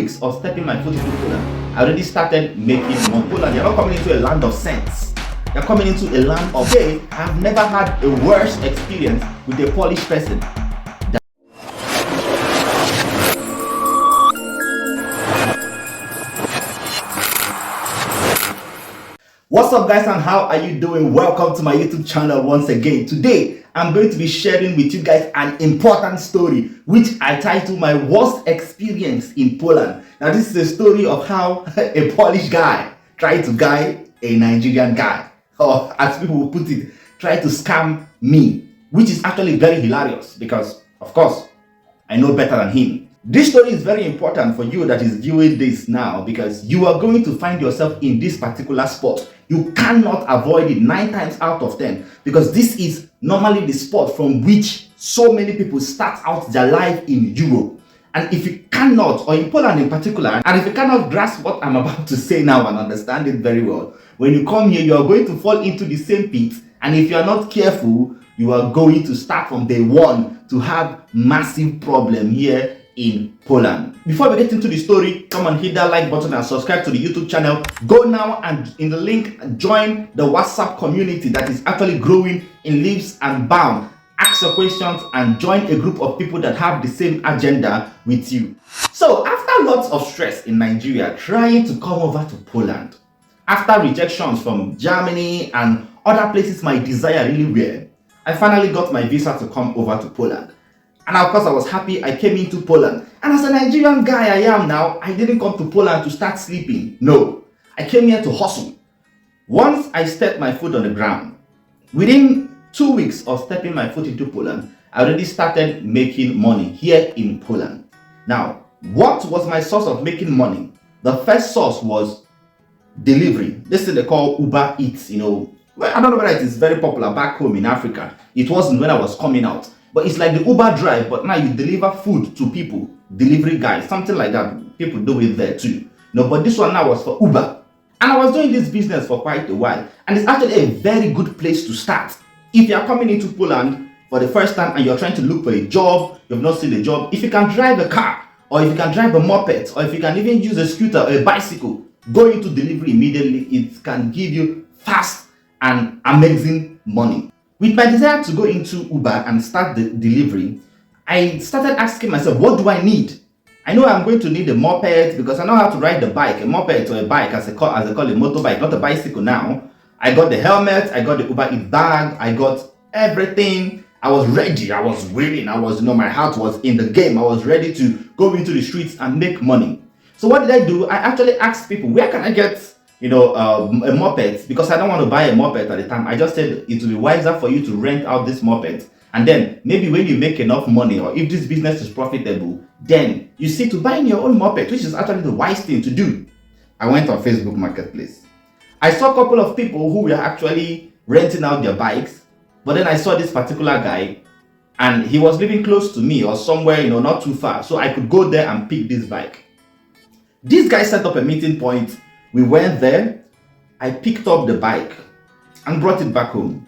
weeks of stepping my foot into Poland, I already started making money. Poland, you're not coming into a land of sense. You're coming into a land of hey. I've never had a worse experience with a Polish person. What's up guys, and how are you doing? Welcome to my YouTube channel once again. Today I'm going to be sharing with you guys an important story which I title my worst experience in Poland. Now this is a story of how a Polish guy tried to guy a Nigerian guy, or as people will put it, tried to scam me, which is actually very hilarious because of course I know better than him. This story is very important for you that is viewing this now because you are going to find yourself in this particular spot. You cannot avoid it 9 times out of 10 because this is normally the spot from which so many people start out their life in Europe. And if you cannot, or in Poland in particular, and if you cannot grasp what I'm about to say now and understand it very well, when you come here, you are going to fall into the same pit. And if you are not careful, you are going to start from day one to have massive problem here in Poland. Before we get into the story, come and hit that like button and subscribe to the YouTube channel. Go now and in the link, join the WhatsApp community that is actually growing in leaps and bounds. Ask your questions and join a group of people that have the same agenda with you. So after lots of stress in Nigeria trying to come over to Poland, after rejections from Germany and other places my desire really were, I finally got my visa to come over to Poland. And of course I was happy I came into Poland. And as a Nigerian guy I am now, I didn't come to Poland to start sleeping. No, I came here to hustle. Once I stepped my foot on the ground, within 2 weeks of stepping my foot into Poland, I already started making money here in Poland. Now, what was my source of making money? The first source was delivery. This thing they call Uber Eats, Well, I don't know whether it is very popular back home in Africa. It wasn't when I was coming out. But it's like the Uber drive, but now you deliver food to people. Delivery guys, something like that. People do it there too. No, but this one now was for Uber. And I was doing this business for quite a while. And it's actually a very good place to start. If you are coming into Poland for the first time and you're trying to look for a job, you've not seen a job, if you can drive a car, or if you can drive a moped, or if you can even use a scooter or a bicycle, go into delivery immediately. It can give you fast and amazing money. With my desire to go into Uber and start the delivery, I started asking myself, what do I need? I know I'm going to need a moped because I know how to ride the bike, a moped or a bike as they call a motorbike, not a bicycle now. I got the helmet, I got the Uber Eats bag, I got everything. I was ready, I was willing, my heart was in the game. I was ready to go into the streets and make money. So what did I do? I actually asked people, where can I get a moped, because I don't want to buy a moped at the time. I just said it would be wiser for you to rent out this moped, and then maybe when you make enough money, or if this business is profitable, then you see to buying your own moped, which is actually the wise thing to do. I went on Facebook Marketplace. I saw a couple of people who were actually renting out their bikes, but then I saw this particular guy and he was living close to me or somewhere, not too far, so I could go there and pick this bike. This guy set up a meeting point. We went there, I picked up the bike and brought it back home.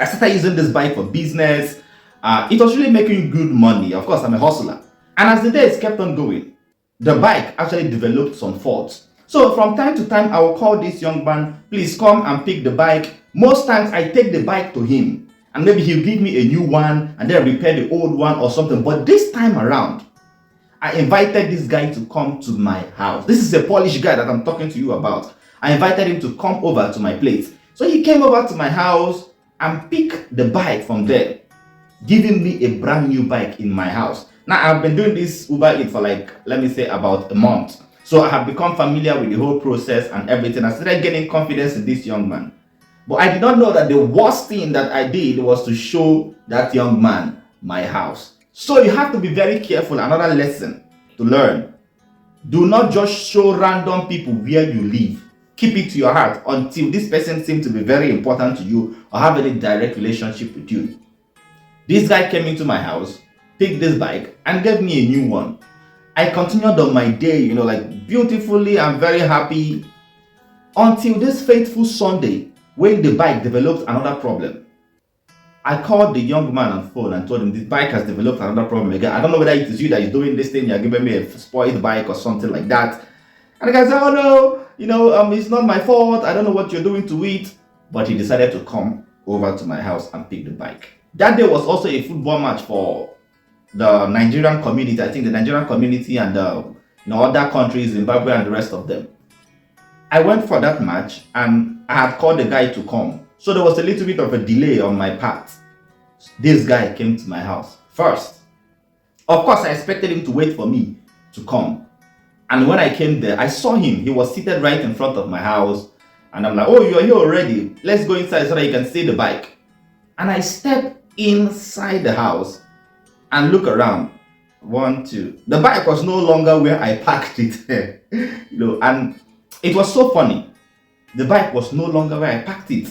I started using this bike for business. It was really making good money. Of course, I'm a hustler. And as the days kept on going, the bike actually developed some faults. So from time to time, I will call this young man, please come and pick the bike. Most times I take the bike to him and maybe he'll give me a new one and then repair the old one or something. But this time around, I invited this guy to come to my house. This is a Polish guy that I'm talking to you about. I invited him to come over to my place. So he came over to my house and picked the bike from there, giving me a brand new bike in my house. Now I've been doing this Uber Eats for let me say about a month. So I have become familiar with the whole process and everything. I started getting confidence in this young man. But I did not know that the worst thing that I did was to show that young man my house. So you have to be very careful. Another lesson to learn. Do not just show random people where you live. Keep it to your heart until this person seems to be very important to you or have any direct relationship with you. This guy came into my house, picked this bike and gave me a new one. I continued on my day, beautifully and very happy until this fateful Sunday when the bike developed another problem. I called the young man on phone and told him this bike has developed another problem again. I don't know whether it is you that is doing this thing, you're giving me a spoiled bike or something like that. And the guy said, oh no, it's not my fault. I don't know what you're doing to it. But he decided to come over to my house and pick the bike. That day was also a football match for the Nigerian community. I think the Nigerian community and other countries, Zimbabwe and the rest of them. I went for that match and I had called the guy to come. So there was a little bit of a delay on my part. This guy came to my house first. Of course, I expected him to wait for me to come. And when I came there, I saw him. He was seated right in front of my house. And I'm like, oh, you're here already. Let's go inside so that you can see the bike. And I step inside the house and look around. 1, 2. The bike was no longer where I parked it. And it was so funny. The bike was no longer where I parked it.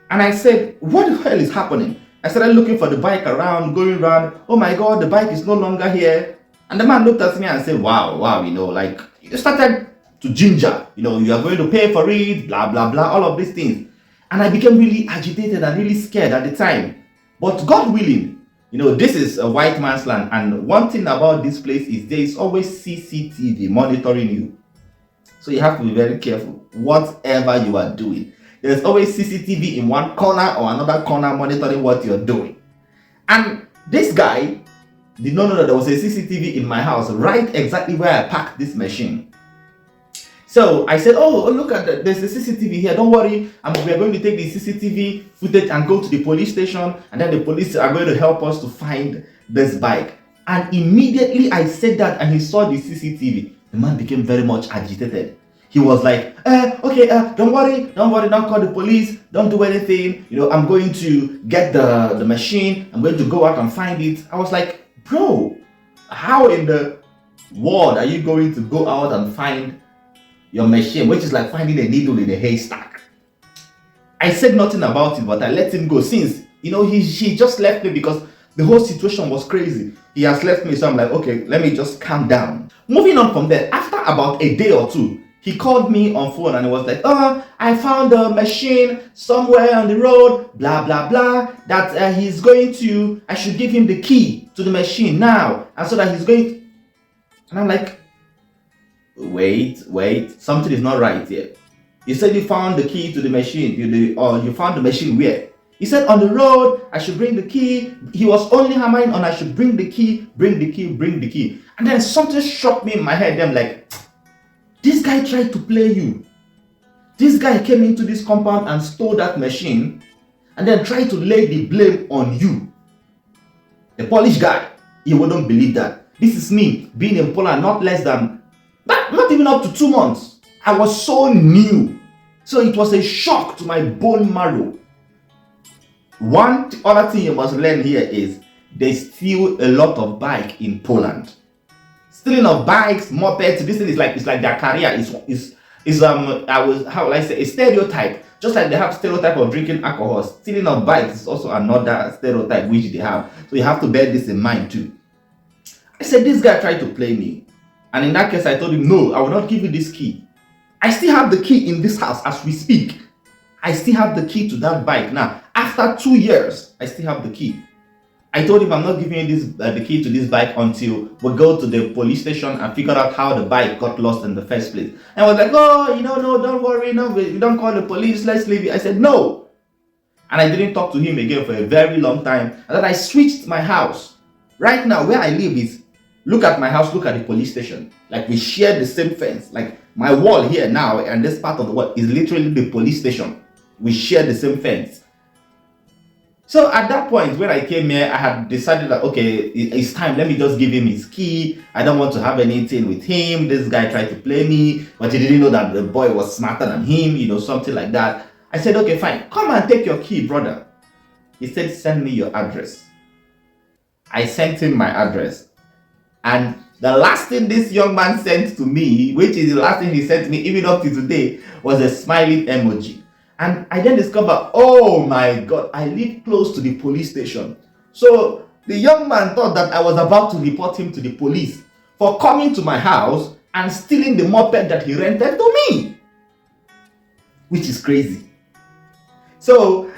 And I said, what the hell is happening? I started looking for the bike around, going around. Oh my God, the bike is no longer here. And the man looked at me and said, wow, you started to ginger. You are going to pay for it, blah, blah, blah, all of these things. And I became really agitated and really scared at the time. But God willing, this is a white man's land. And one thing about this place is there is always CCTV monitoring you. So you have to be very careful, whatever you are doing. There's always CCTV in one corner or another corner monitoring what you're doing. And this guy did not know that there was a CCTV in my house, right exactly where I parked this machine. So I said, oh, look at that. There's a CCTV here. Don't worry. We are going to take the CCTV footage and go to the police station. And then the police are going to help us to find this bike. And immediately I said that and he saw the CCTV. The man became very much agitated. He was like, okay, don't worry, don't call the police, don't do anything. I'm going to get the machine. I'm going to go out and find it. I was like, bro, how in the world are you going to go out and find your machine, which is like finding a needle in a haystack? I said nothing about it, but I let him go since, he just left me because the whole situation was crazy. He has left me, so I'm like, okay, let me just calm down. Moving on from there, after about a day or two, he called me on phone and he was like, I found a machine somewhere on the road, blah, blah, blah, that I should give him the key to the machine now. And so that he's going to... And I'm like, wait, something is not right here. You said you found the key to the machine, you found the machine where? He said on the road, I should bring the key. He was only hammering on I should bring the key. And then something struck me in my head. I'm like, this guy tried to play you. This guy came into this compound and stole that machine and then tried to lay the blame on you. A Polish guy, he wouldn't believe that. This is me being in Poland not even up to 2 months. I was so new. So it was a shock to my bone marrow. One other thing you must learn here is they steal a lot of bike in Poland. Stealing of bikes, mopeds, this thing is like their career is a stereotype. Just like they have stereotype of drinking alcohol, stealing of bikes is also another stereotype which they have. So you have to bear this in mind too. I said this guy tried to play me. And in that case I told him, no, I will not give you this key. I still have the key in this house as we speak. I still have the key to that bike now. After 2 years, I still have the key. I told him I'm not giving you the key to this bike until we go to the police station and figure out how the bike got lost in the first place. And I was like, oh, no, don't worry, no, we don't call the police, let's leave it. I said, no. And I didn't talk to him again for a very long time. And then I switched my house. Right now, where I live is, look at my house, look at the police station. Like we share the same fence. Like my wall here now and this part of the wall is literally the police station. We share the same fence. So at that point, when I came here, I had decided that, okay, it's time. Let me just give him his key. I don't want to have anything with him. This guy tried to play me, but he didn't know that the boy was smarter than him, something like that. I said, okay, fine. Come and take your key, brother. He said, send me your address. I sent him my address. And the last thing this young man sent to me, which is the last thing he sent to me even up to today, was a smiling emoji. And I then discovered, oh my God, I live close to the police station. So the young man thought that I was about to report him to the police for coming to my house and stealing the moped that he rented to me. Which is crazy. So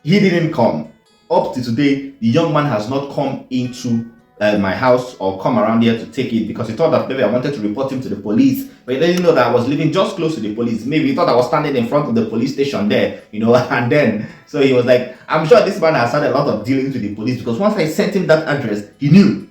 He didn't come. Up to today, the young man has not come into my house or come around here to take it, because he thought that maybe I wanted to report him to the police, but he didn't know that I was living just close to the police. Maybe he thought I was standing in front of the police station there, and then, so he was like, I'm sure this man has had a lot of dealings with the police, because once I sent him that address, he knew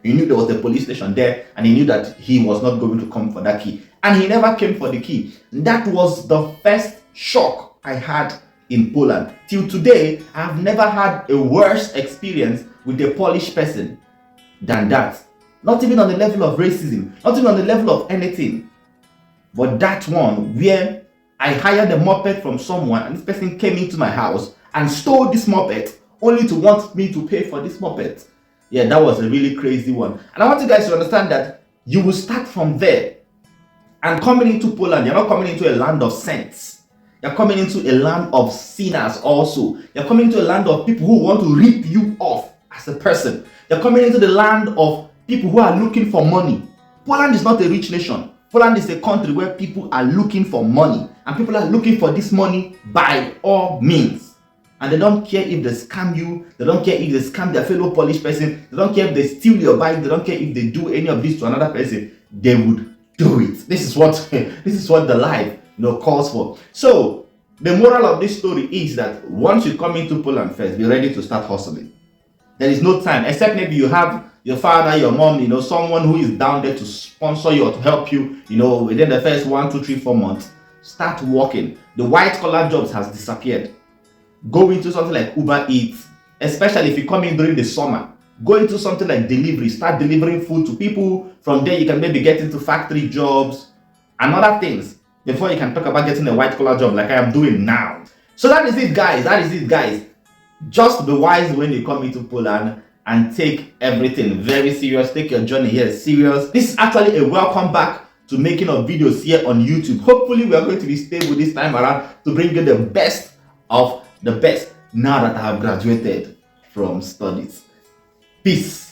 there was a police station there, and he knew that he was not going to come for that key, and he never came for the key. That was the first shock I had in Poland. Till today, I've never had a worse experience with a Polish person than that. Not even on the level of racism, not even on the level of anything, but that one where I hired a moped from someone, and this person came into my house and stole this moped only to want me to pay for this moped. Yeah, that was a really crazy one. And I want you guys to understand that you will start from there. And coming into Poland, you're not coming into a land of saints. You're coming into a land of sinners also. You're coming into a land of people who want to rip you off as a person. You're coming into the land of people who are looking for money. Poland is not a rich nation. Poland is a country where people are looking for money. And people are looking for this money by all means. And they don't care if they scam you. They don't care if they scam their fellow Polish person. They don't care if they steal your bike. They don't care if they do any of this to another person. They would do it. This is what the life calls for. So the moral of this story is that once you come into Poland first, be ready to start hustling. There is no time, except maybe you have your father, your mom, someone who is down there to sponsor you or to help you, within the first 1, 2, 3, 4 months. Start working. The white collar jobs has disappeared. Go into something like Uber Eats, especially if you come in during the summer. Go into something like delivery. Start delivering food to people. From there, you can maybe get into factory jobs and other things before you can talk about getting a white collar job like I am doing now. So that is it, guys. Just be wise when you come into Poland and take everything very serious. Take your journey here serious. This is actually a welcome back to making of videos here on YouTube. Hopefully, we are going to be stable this time around to bring you the best of the best now that I have graduated from studies. Peace.